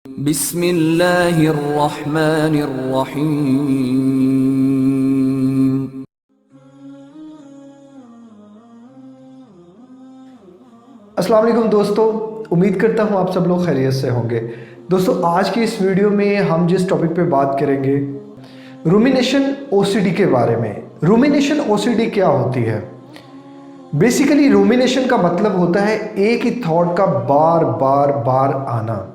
बिस्मिल्लाहिर्रहमानिर्रहीम। अस्सलाम वालेकुम दोस्तों, उम्मीद करता हूँ आप सब लोग खैरियत से होंगे। दोस्तों, आज की इस वीडियो में हम जिस टॉपिक पे बात करेंगे रूमिनेशन ओसीडी के बारे में। रूमिनेशन ओसीडी क्या होती है? बेसिकली रूमिनेशन का मतलब होता है एक ही थॉट का बार बार बार आना।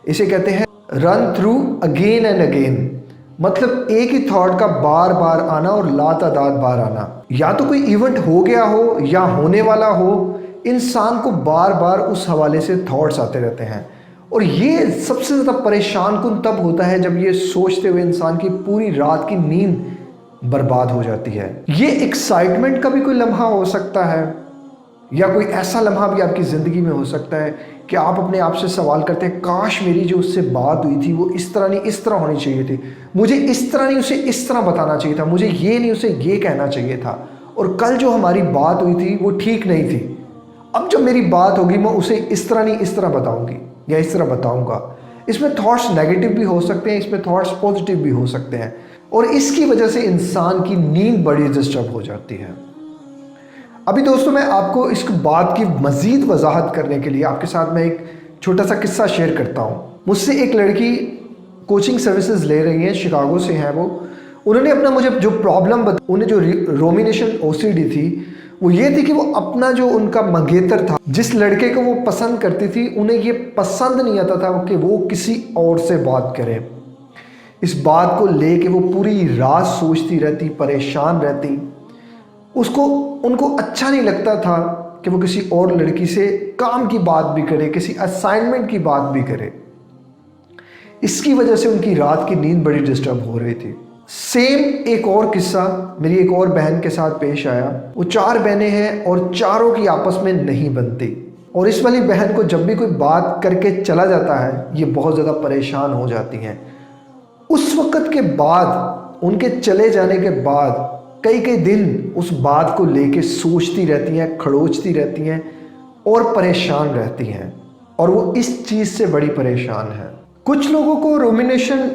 इसे कहते हैं run through again and again. मतलब एक ही थॉट का बार बार आना और लातादाद बार आना। या तो कोई इवेंट हो गया हो या होने वाला हो, इंसान को बार बार उस हवाले से थॉट्स आते रहते हैं। और ये सबसे ज़्यादा परेशान कुन तब होता है जब ये सोचते हुए इंसान की पूरी रात की नींद बर्बाद हो जाती है। ये एक्साइटमेंट का भी कोई लम्हा हो सकता है, या कोई ऐसा लम्हा भी आपकी ज़िंदगी में हो सकता है कि आप अपने आप से सवाल करते हैं, काश मेरी जो उससे बात हुई थी वो इस तरह नहीं इस तरह होनी चाहिए थी, मुझे इस तरह नहीं उसे इस तरह बताना चाहिए था, मुझे ये नहीं उसे ये कहना चाहिए था, और कल जो हमारी बात हुई थी वो ठीक नहीं थी, अब जब मेरी बात होगी मैं उसे इस तरह नहीं इस तरह बताऊंगी या इस तरह बताऊंगा। इसमें थॉट्स नेगेटिव भी हो सकते हैं, इसमें थॉट्स पॉजिटिव भी हो सकते हैं, और इसकी वजह से इंसान की नींद बड़ी डिस्टर्ब हो जाती है। अभी दोस्तों, मैं आपको इस बात की मज़ीद वजाहत करने के लिए आपके साथ मैं एक छोटा सा किस्सा शेयर करता हूँ। मुझसे एक लड़की कोचिंग सर्विसेज ले रही है, शिकागो से हैं वो। उन्होंने अपना मुझे जो प्रॉब्लम उन्हें जो रूमिनेशन ओसीडी थी वो ये थी कि वो अपना जो उनका मंगेतर था, जिस लड़के को वो पसंद करती थी, उन्हें ये पसंद नहीं आता था कि वो किसी और से बात करे। इस बात को लेके वो पूरी रात सोचती रहती, परेशान रहती। उनको अच्छा नहीं लगता था कि वो किसी और लड़की से काम की बात भी करे, किसी असाइनमेंट की बात भी करे। इसकी वजह से उनकी रात की नींद बड़ी डिस्टर्ब हो रही थी। सेम एक और किस्सा मेरी एक और बहन के साथ पेश आया। वो 4 बहनें हैं और चारों की आपस में नहीं बनती, और इस वाली बहन को जब भी कोई बात करके चला जाता है ये बहुत ज़्यादा परेशान हो जाती हैं। उस वक़्त के बाद, उनके चले जाने के बाद कई कई दिन उस बात को लेके सोचती रहती हैं, खड़ोचती रहती हैं और परेशान रहती हैं, और वो इस चीज़ से बड़ी परेशान है। कुछ लोगों को रूमिनेशन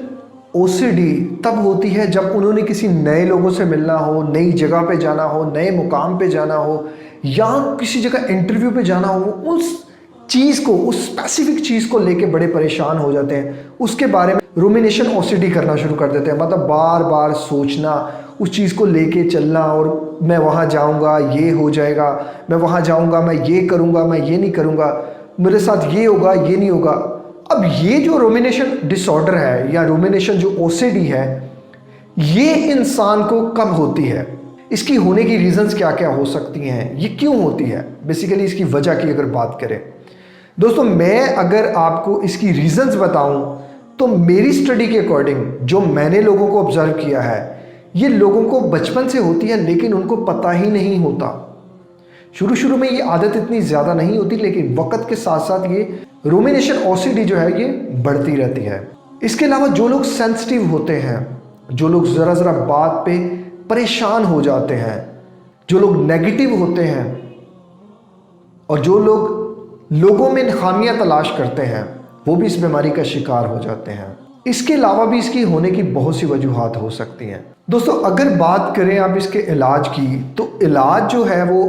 ओसीडी तब होती है जब उन्होंने किसी नए लोगों से मिलना हो, नई जगह पे जाना हो, नए मुकाम पे जाना हो, या किसी जगह इंटरव्यू पे जाना हो। वो उस चीज़ को, उस स्पेसिफिक चीज़ को लेके बड़े परेशान हो जाते हैं, उसके बारे में रूमिनेशन ओसीडी करना शुरू कर देते हैं। मतलब बार बार सोचना, उस चीज़ को लेके चलना, और मैं वहाँ जाऊँगा ये हो जाएगा, मैं वहाँ जाऊँगा मैं ये करूँगा, मैं ये नहीं करूँगा, मेरे साथ ये होगा ये नहीं होगा। अब ये जो रूमिनेशन डिसऑर्डर है या रूमिनेशन जो ओसीडी है, ये इंसान को कब होती है, इसकी होने की रीज़न्स क्या क्या हो सकती हैं, ये क्यों होती है, बेसिकली इसकी वजह की अगर बात करें दोस्तों, मैं अगर आपको इसकी रीज़न्स बताऊं तो मेरी स्टडी के अकॉर्डिंग जो मैंने लोगों को ऑब्जर्व किया है, ये लोगों को बचपन से होती है लेकिन उनको पता ही नहीं होता। शुरू शुरू में ये आदत इतनी ज़्यादा नहीं होती, लेकिन वक्त के साथ साथ ये रूमिनेशन ओसीडी जो है ये बढ़ती रहती है। इसके अलावा जो लोग सेंसिटिव होते हैं, जो लोग ज़रा ज़रा बात पे परेशान हो जाते हैं, जो लोग नेगेटिव होते हैं, और जो लोग लोगों में खामियां तलाश करते हैं, वो भी इस बीमारी का शिकार हो जाते हैं। इसके अलावा भी इसकी होने की बहुत सी वजूहात हो सकती हैं। दोस्तों, अगर बात करें आप इसके इलाज की, तो इलाज जो है वो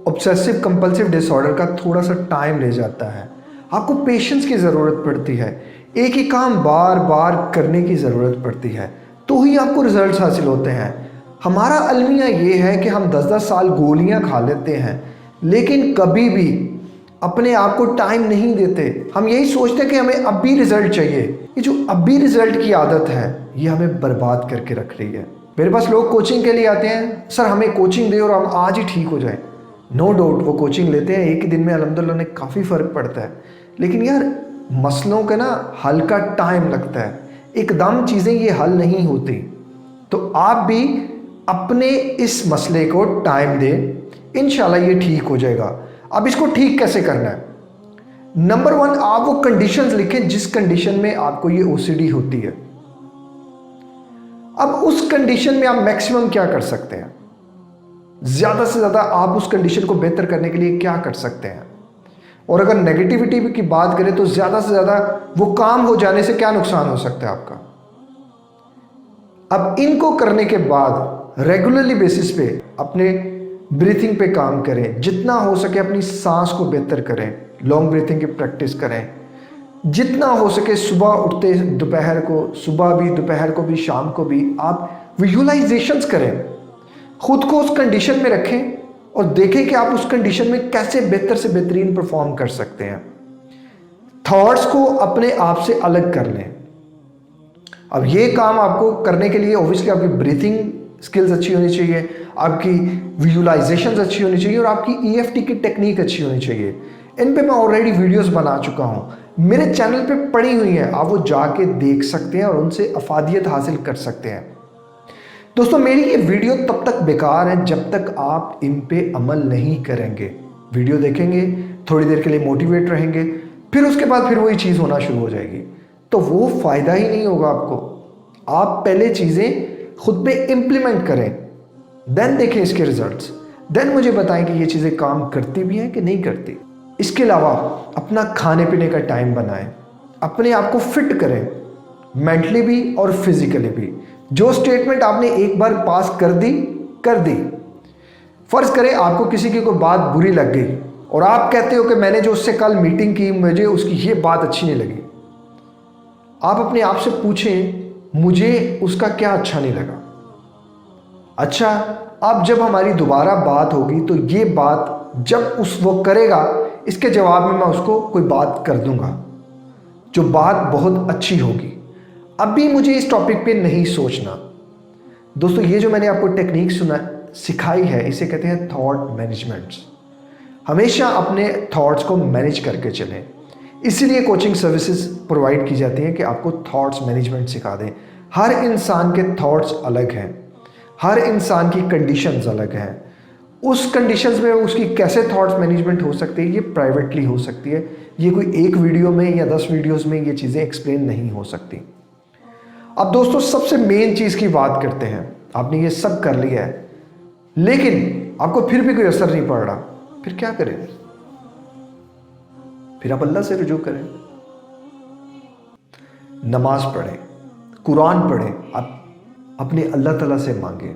ऑब्सेसिव कंपल्सिव डिसऑर्डर का थोड़ा सा टाइम ले जाता है। आपको पेशेंस की ज़रूरत पड़ती है, एक ही काम बार बार करने की ज़रूरत पड़ती है, तो ही आपको रिजल्ट्स हासिल होते हैं। हमारा अलमिया ये है कि हम 10-10 साल गोलियां खा लेते हैं, लेकिन कभी भी अपने आप को टाइम नहीं देते। हम यही सोचते हैं कि हमें अभी रिजल्ट चाहिए। ये जो अभी रिजल्ट की आदत है ये हमें बर्बाद करके रख रही है। मेरे पास लोग कोचिंग के लिए आते हैं, सर हमें कोचिंग दे और हम आज ही ठीक हो जाएं। नो डाउट वो कोचिंग लेते हैं, एक ही दिन में अल्हम्दुलिल्लाह उन्हें काफ़ी फ़र्क पड़ता है, लेकिन यार मसलों का ना हल का टाइम लगता है, एकदम चीज़ें ये हल नहीं होती। तो आप भी अपने इस मसले को टाइम दें, इंशाल्लाह ये ठीक हो जाएगा। अब इसको ठीक कैसे करना है? नंबर 1, आप वो कंडीशंस लिखें जिस कंडीशन में आपको ये ओसीडी होती है। अब उस कंडीशन में आप मैक्सिमम क्या कर सकते हैं, ज़्यादा से ज़्यादा आप उस कंडीशन को बेहतर करने के लिए क्या कर सकते हैं? और अगर नेगेटिविटी की बात करें तो ज़्यादा से ज़्यादा वो काम हो जाने से क्या नुकसान हो सकता है आपका। अब इनको करने के बाद रेगुलरली बेसिस पे अपने ब्रीथिंग पे काम करें, जितना हो सके अपनी सांस को बेहतर करें, लॉन्ग ब्रीथिंग की प्रैक्टिस करें, जितना हो सके सुबह उठते दोपहर को, सुबह भी दोपहर को भी शाम को भी आप विजुअलाइजेशंस करें, खुद को उस कंडीशन में रखें और देखें कि आप उस कंडीशन में कैसे बेहतर से बेहतरीन परफॉर्म कर सकते हैं। थॉट्स को अपने आप से अलग कर लें। अब ये काम आपको करने के लिए ऑब्वियसली आपकी ब्रीथिंग स्किल्स अच्छी होनी चाहिए, आपकी विजुअलाइजेशंस अच्छी होनी चाहिए और आपकी EFT की टेक्निक अच्छी होनी चाहिए। इन पे मैं ऑलरेडी वीडियोस बना चुका हूँ, मेरे चैनल पे पड़ी हुई हैं, आप वो जाके देख सकते हैं और उनसे अफादियत हासिल कर सकते हैं। दोस्तों मेरी ये वीडियो तब तक बेकार है जब तक आप इन पे अमल नहीं करेंगे। वीडियो देखेंगे, थोड़ी देर के लिए मोटिवेट रहेंगे, फिर उसके बाद फिर वही चीज़ होना शुरू हो जाएगी, तो वो फ़ायदा ही नहीं होगा आपको। आप पहले चीज़ें खुद पे इम्प्लीमेंट करें, देन देखें इसके रिजल्ट्स, देन मुझे बताएं कि ये चीज़ें काम करती भी हैं कि नहीं करती। इसके अलावा अपना खाने पीने का टाइम बनाएं, अपने आप को फिट करें, मेंटली भी और फिजिकली भी। जो स्टेटमेंट आपने एक बार पास कर दी। फर्ज करें आपको किसी की कोई बात बुरी लग गई और आप कहते हो कि मैंने जो उससे कल मीटिंग की, मुझे उसकी ये बात अच्छी नहीं लगी। आप अपने आप से पूछें मुझे उसका क्या अच्छा नहीं लगा। अच्छा, अब जब हमारी दोबारा बात होगी तो ये बात जब वो करेगा, इसके जवाब में मैं उसको कोई बात कर दूंगा जो बात बहुत अच्छी होगी। अभी मुझे इस टॉपिक पे नहीं सोचना। दोस्तों ये जो मैंने आपको टेक्निक सिखाई है, इसे कहते हैं थॉट मैनेजमेंट। हमेशा अपने थॉट्स को मैनेज करके चलें, इसीलिए कोचिंग सर्विसेज प्रोवाइड की जाती हैं कि आपको थॉट्स मैनेजमेंट सिखा दें। हर इंसान के थॉट्स अलग हैं, हर इंसान की कंडीशंस अलग हैं। उस कंडीशंस में उसकी कैसे थॉट्स मैनेजमेंट हो सकती है, ये प्राइवेटली हो सकती है। ये कोई एक वीडियो में या 10 वीडियोस में ये चीज़ें एक्सप्लेन नहीं हो सकती। अब दोस्तों सबसे मेन चीज़ की बात करते हैं। आपने ये सब कर लिया है लेकिन आपको फिर भी कोई असर नहीं पड़ रहा, फिर क्या करें? फिर आप अल्लाह से रुजू करें, नमाज पढ़ें, कुरान पढ़ें, आप अपने अल्लाह ताला से मांगें,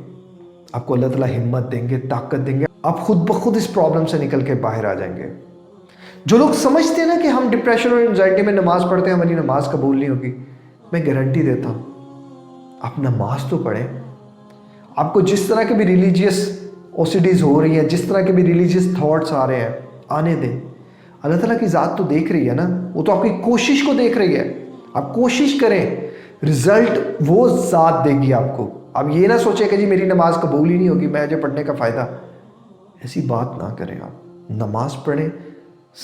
आपको अल्लाह ताला हिम्मत देंगे, ताकत देंगे, आप खुद ब खुद इस प्रॉब्लम से निकल के बाहर आ जाएंगे। जो लोग समझते हैं ना कि हम डिप्रेशन और एंजाइटी में नमाज पढ़ते हैं हमारी नमाज कबूल नहीं होगी, मैं गारंटी देता हूँ आप नमाज तो पढ़ें। आपको जिस तरह के भी रिलीजियस OCDs हो रही हैं, जिस तरह के भी रिलीजियस थॉट्स आ रहे हैं, आने दें। अल्लाह ताला की ज़ात तो देख रही है ना, वो तो आपकी कोशिश को देख रही है। आप कोशिश करें, रिजल्ट वो ज़ात देगी आपको। अब ये ना सोचें कि जी मेरी नमाज कबूल ही नहीं होगी, मैं जो पढ़ने का फ़ायदा, ऐसी बात ना करें। आप नमाज पढ़ें,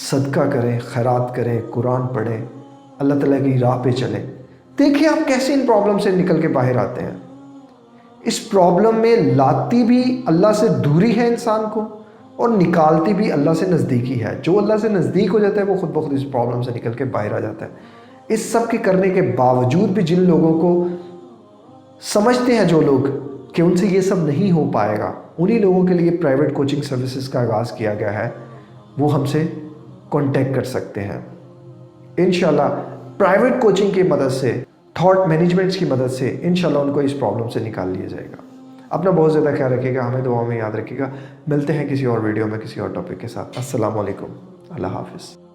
सदका करें, खैरात करें, कुरान पढ़ें, अल्लाह ताला की राह पे चलें। देखिए आप कैसे इन प्रॉब्लम से निकल के बाहर आते हैं। इस प्रॉब्लम में लाती भी अल्लाह से दूरी है इंसान को और निकालती भी अल्लाह से नज़दीकी है। जो अल्लाह से नज़दीक हो जाता है वो खुद ब खुद इस प्रॉब्लम से निकल के बाहर आ जाता है। इस सब के करने के बावजूद भी जिन लोगों को समझते हैं, जो लोग कि उनसे ये सब नहीं हो पाएगा, उन्हीं लोगों के लिए प्राइवेट कोचिंग सर्विसेज का आगाज़ किया गया है। वो हमसे कांटेक्ट कर सकते हैं। इंशाल्लाह प्राइवेट कोचिंग की मदद से, थॉट मैनेजमेंट्स की मदद से इंशाल्लाह उनको इस प्रॉब्लम से निकाल लिया जाएगा। अपना बहुत ज़्यादा ख्याल रखिएगा, हमें दुआओं में याद रखिएगा। मिलते हैं किसी और वीडियो में किसी और टॉपिक के साथ। अस्सलाम वालेकुम, अल्लाह हाफ़िज़।